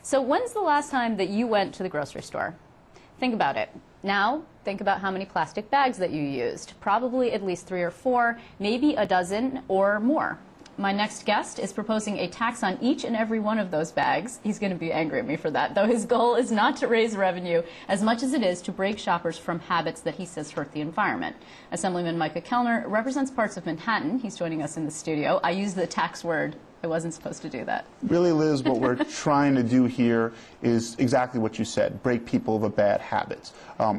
So when's the last time that you went to the grocery store? Think about it. Now, think about how many plastic bags that you used. Probably at least 3 or 4, maybe a dozen or more. My next guest is proposing a tax on each and every one of those bags. He's going to be angry at me for that, though his goal is not to raise revenue as much as it is to break shoppers from habits that he says hurt the environment. Assemblyman Member Kellner represents parts of Manhattan. He's joining us in the studio. I use the tax word. I wasn't supposed to do that. Really, Liz, what we're trying to do here is exactly what you said, break people of a bad habit.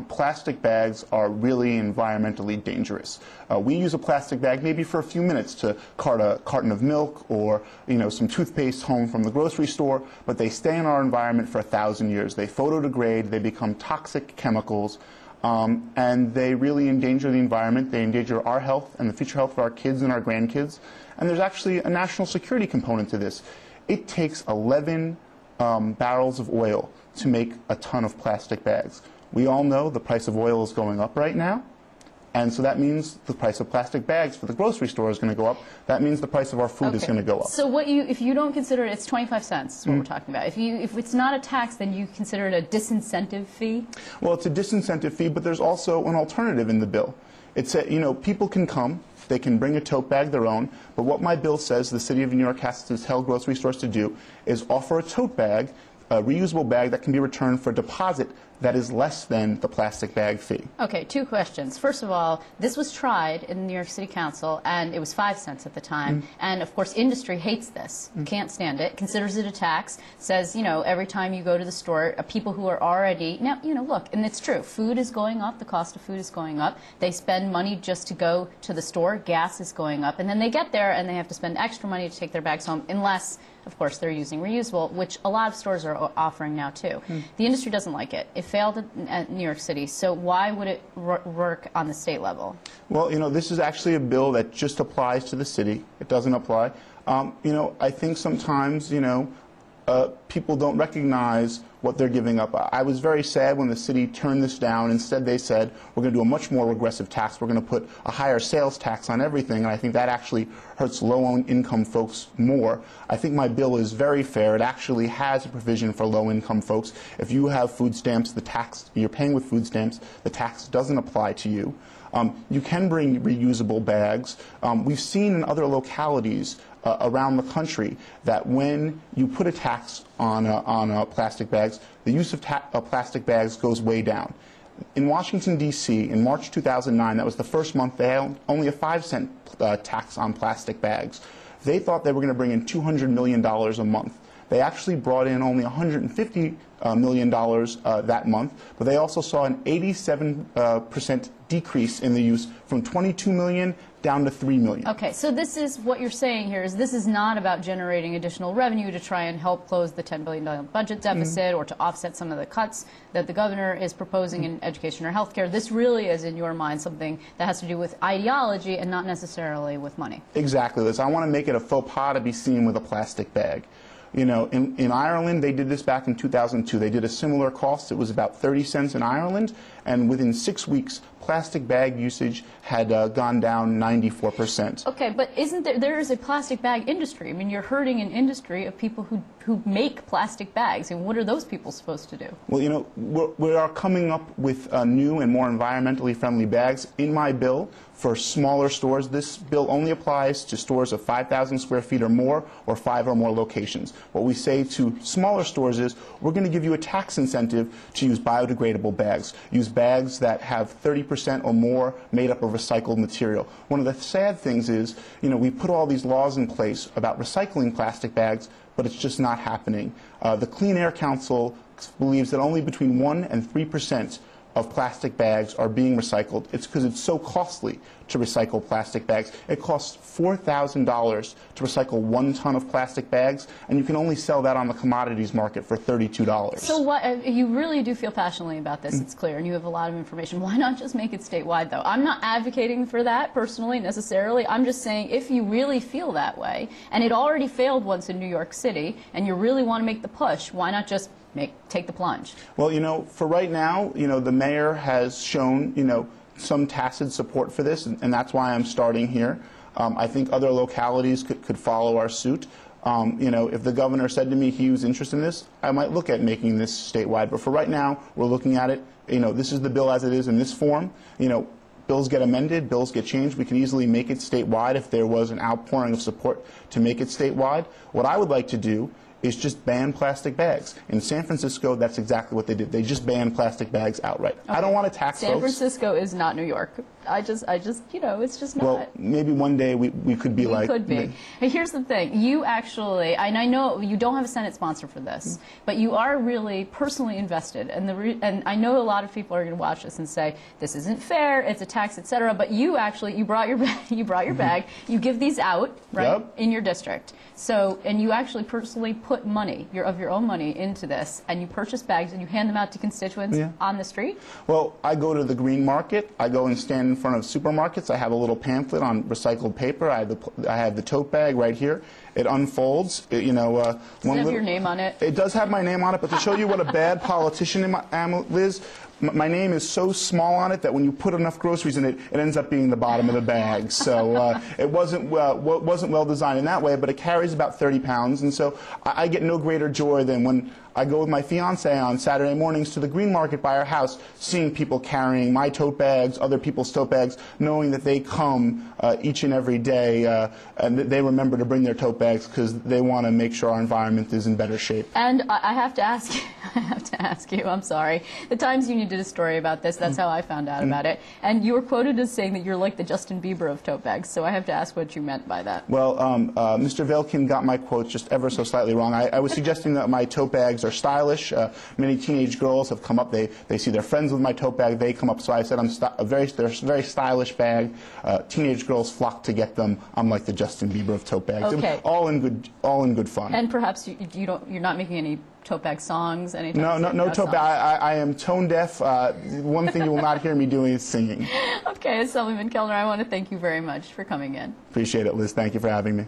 Plastic bags are really environmentally dangerous. We use a plastic bag maybe for a few minutes to cart a carton of milk or some toothpaste home from the grocery store, but they stay in our environment for 1,000 years. They photodegrade, they become toxic chemicals, and they really endanger the environment. They endanger our health and the future health of our kids and our grandkids. And there's actually a national security component to this. It takes 11 barrels of oil to make a ton of plastic bags. We all know the price of oil is going up right now, and so that means the price of plastic bags for the grocery store is going to go up. That means the price of our food is going to go up. So if you don't consider it, it's 25 cents is what we're talking about. If it's not a tax, then you consider it a disincentive fee? Well, it's a disincentive fee, but there's also an alternative in the bill. It's people can come. They can bring a tote bag their own, but what my bill says the City of New York has to tell grocery stores to do is offer a tote bag, a reusable bag that can be returned for a deposit that is less than the plastic bag fee. Okay, 2 questions. First of all, this was tried in the New York City Council, and it was 5 cents at the time. And of course, industry hates this, can't stand it, considers it a tax, says, every time you go to the store, people who are already, now, look, and it's true, food is going up, the cost of food is going up. They spend money just to go to the store, gas is going up, and then they get there and they have to spend extra money to take their bags home, unless, of course, they're using reusable, which a lot of stores are offering now, too. The industry doesn't like it. It failed at New York City, so why would it work on the state level? Well, this is actually a bill that just applies to the city. It doesn't apply. I think sometimes, people don't recognize what they're giving up. I was very sad when the city turned this down. Instead, they said, we're going to do a much more regressive tax. We're going to put a higher sales tax on everything, and I think that actually hurts low-income folks more. I think my bill is very fair. It actually has a provision for low-income folks. If you have food stamps, you're paying with food stamps, the tax doesn't apply to you. You can bring reusable bags. We've seen in other localities around the country that when you put a tax on plastic bags, the use of plastic bags goes way down. In Washington, D.C., in March 2009, that was the first month they had only a 5-cent tax on plastic bags. They thought they were going to bring in $200 million a month. They actually brought in only $150 million that month, but they also saw an 87% decrease in the use from 22 million down to 3 million. Okay, so this is what you're saying here is this is not about generating additional revenue to try and help close the $10 billion budget deficit or to offset some of the cuts that the governor is proposing in education or health care. This really is, in your mind, something that has to do with ideology and not necessarily with money. Exactly, Liz. I want to make it a faux pas to be seen with a plastic bag. In Ireland, they did this back in 2002. They did a similar cost. It was about 30 cents in Ireland, and within 6 weeks, plastic bag usage had gone down 94%. Okay, but isn't there is a plastic bag industry? I mean, you're hurting an industry of people who make plastic bags, and what are those people supposed to do? Well, we are coming up with new and more environmentally friendly bags. In my bill, for smaller stores, this bill only applies to stores of 5,000 square feet or more, or 5 or more locations. What we say to smaller stores is, we're going to give you a tax incentive to use biodegradable bags. Use bags that have 30% or more made up of recycled material. One of the sad things is, we put all these laws in place about recycling plastic bags, but it's just not happening. The Clean Air Council believes that only between 1 and 3% of plastic bags are being recycled. It's because it's so costly to recycle plastic bags. It costs $4,000 to recycle 1 ton of plastic bags, and you can only sell that on the commodities market for $32. So you really do feel passionately about this, it's clear, and you have a lot of information. Why not just make it statewide, though? I'm not advocating for that personally, necessarily. I'm just saying if you really feel that way, and it already failed once in New York City, and you really want to make the push, why not just take the plunge? Well, for right now, the mayor has shown, some tacit support for this, and that's why I'm starting here. I think other localities could follow our suit. You know, if the governor said to me he was interested in this, I might look at making this statewide. But for right now, we're looking at it. You know, this is the bill as it is in this form. You know, bills get amended, bills get changed. We can easily make it statewide if there was an outpouring of support to make it statewide. What I would like to do is just ban plastic bags. In San Francisco, that's exactly what they did. They just banned plastic bags outright. Okay. I don't want to tax San Francisco is not New York. I just, you know, it's just not. Well, maybe one day we could be like. We could be. Hey, here's the thing. You actually, and I know you don't have a Senate sponsor for this, but you are really personally invested. And I know a lot of people are going to watch this and say, this isn't fair, it's a tax, etc. But you actually, you brought your bag, you give these out, right, in your district. So, and you actually personally put money, of your own money into this, and you purchase bags and you hand them out to constituents on the street? Well, I go to the green market. I go and stand in front of supermarkets. I have a little pamphlet on recycled paper. I have the tote bag right here. It unfolds. You know, does it have your name on it? It does have my name on it, but to show you what a bad politician I am, Liz, my name is so small on it that when you put enough groceries in it, it ends up being the bottom of the bag. So it wasn't well designed in that way, but it carries about 30 pounds, and so I get no greater joy than when I go with my fiance on Saturday mornings to the green market by our house, seeing people carrying my tote bags, other people's tote bags, knowing that they come each and every day and they remember to bring their tote bags because they want to make sure our environment is in better shape. And I have to ask you, I'm sorry, the Times Union did a story about this. That's how I found out about it. And you were quoted as saying that you're like the Justin Bieber of tote bags. So I have to ask what you meant by that. Well, Mr. Velkin got my quote just ever so slightly wrong. I was suggesting that my tote bags are stylish. Many teenage girls have come up. They see their friends with my tote bag. They come up. So I said they're a very stylish bag. Teenage girls flock to get them. I'm like the Justin Bieber of tote bags. Okay. All in good fun. And perhaps you're not making any tote bag songs, anything? No tote bag. I am tone deaf. One thing you will not hear me doing is singing. Okay, Member Kellner, I want to thank you very much for coming in. Appreciate it, Liz. Thank you for having me.